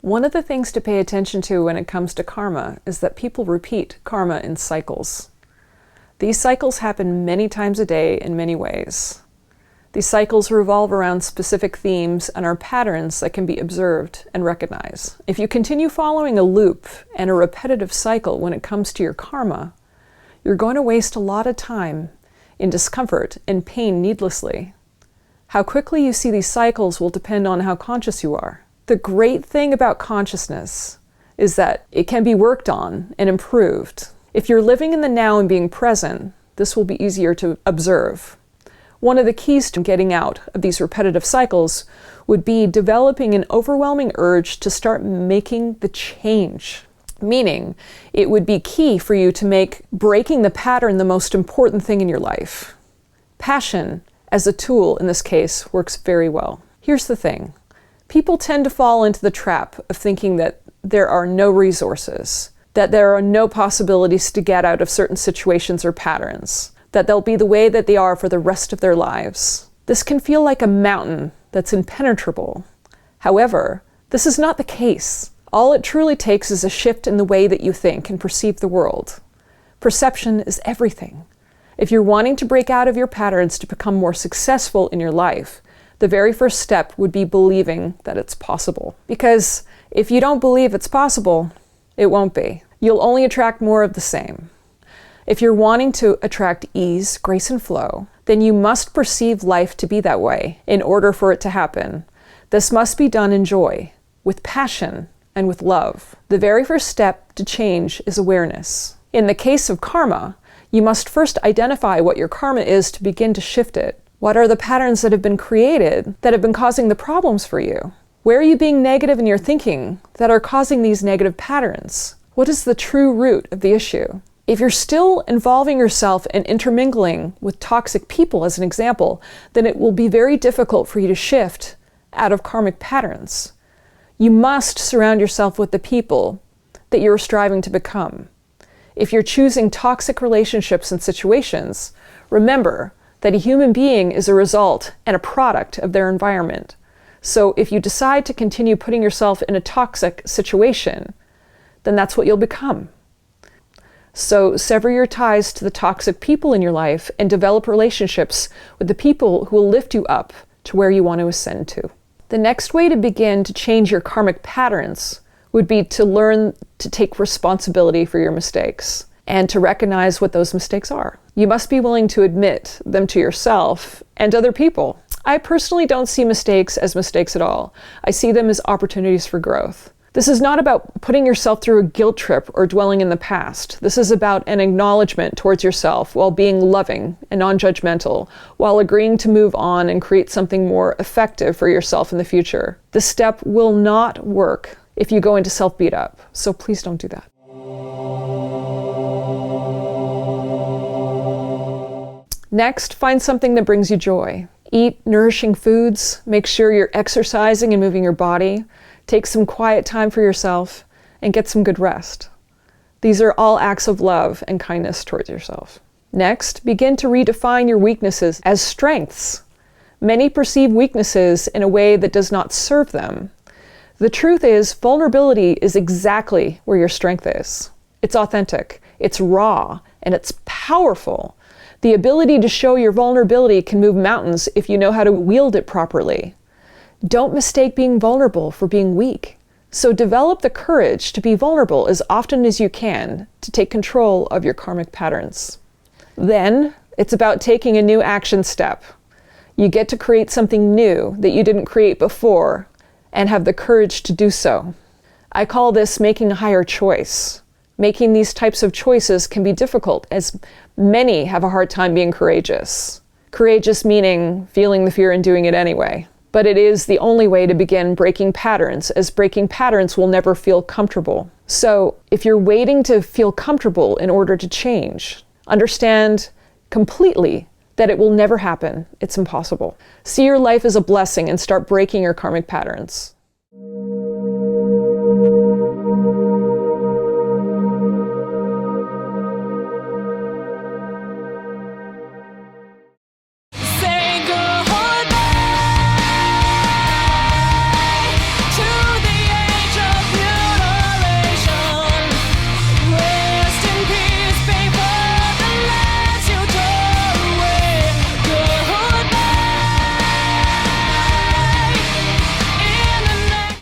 One of the things to pay attention to when it comes to karma is that people repeat karma in cycles. These cycles happen many times a day in many ways. These cycles revolve around specific themes and are patterns that can be observed and recognized. If you continue following a loop and a repetitive cycle when it comes to your karma, you're going to waste a lot of time in discomfort and pain needlessly. How quickly you see these cycles will depend on how conscious you are. The great thing about consciousness is that it can be worked on and improved. If you're living in the now and being present, this will be easier to observe. One of the keys to getting out of these repetitive cycles would be developing an overwhelming urge to start making the change. Meaning, it would be key for you to make breaking the pattern the most important thing in your life. Passion, as a tool in this case, works very well. Here's the thing. People tend to fall into the trap of thinking that there are no resources, that there are no possibilities to get out of certain situations or patterns, that they'll be the way that they are for the rest of their lives. This can feel like a mountain that's impenetrable. However, this is not the case. All it truly takes is a shift in the way that you think and perceive the world. Perception is everything. If you're wanting to break out of your patterns to become more successful in your life, the very first step would be believing that it's possible. Because if you don't believe it's possible, it won't be. You'll only attract more of the same. If you're wanting to attract ease, grace, and flow, then you must perceive life to be that way in order for it to happen. This must be done in joy, with passion, and with love. The very first step to change is awareness. In the case of karma, you must first identify what your karma is to begin to shift it. What are the patterns that have been created that have been causing the problems for you? Where are you being negative in your thinking that are causing these negative patterns? What is the true root of the issue? If you're still involving yourself and intermingling with toxic people, as an example, then it will be very difficult for you to shift out of karmic patterns. You must surround yourself with the people that you're striving to become. If you're choosing toxic relationships and situations, remember that a human being is a result and a product of their environment. So if you decide to continue putting yourself in a toxic situation, then that's what you'll become. So sever your ties to the toxic people in your life and develop relationships with the people who will lift you up to where you want to ascend to. The next way to begin to change your karmic patterns would be to learn to take responsibility for your mistakes and to recognize what those mistakes are. You must be willing to admit them to yourself and other people. I personally don't see mistakes as mistakes at all. I see them as opportunities for growth. This is not about putting yourself through a guilt trip or dwelling in the past. This is about an acknowledgement towards yourself while being loving and non-judgmental, while agreeing to move on and create something more effective for yourself in the future. This step will not work if you go into self-beat up, so please don't do that. Next, find something that brings you joy. Eat nourishing foods, make sure you're exercising and moving your body, take some quiet time for yourself, and get some good rest. These are all acts of love and kindness towards yourself. Next, begin to redefine your weaknesses as strengths. Many perceive weaknesses in a way that does not serve them. The truth is, vulnerability is exactly where your strength is. It's authentic, it's raw, and it's powerful. The ability to show your vulnerability can move mountains if you know how to wield it properly. Don't mistake being vulnerable for being weak. So develop the courage to be vulnerable as often as you can to take control of your karmic patterns. Then, it's about taking a new action step. You get to create something new that you didn't create before and have the courage to do so. I call this making a higher choice. Making these types of choices can be difficult as many have a hard time being courageous. Courageous meaning feeling the fear and doing it anyway. But it is the only way to begin breaking patterns, as breaking patterns will never feel comfortable. So if you're waiting to feel comfortable in order to change, understand completely that it will never happen. It's impossible. See your life as a blessing and start breaking your karmic patterns.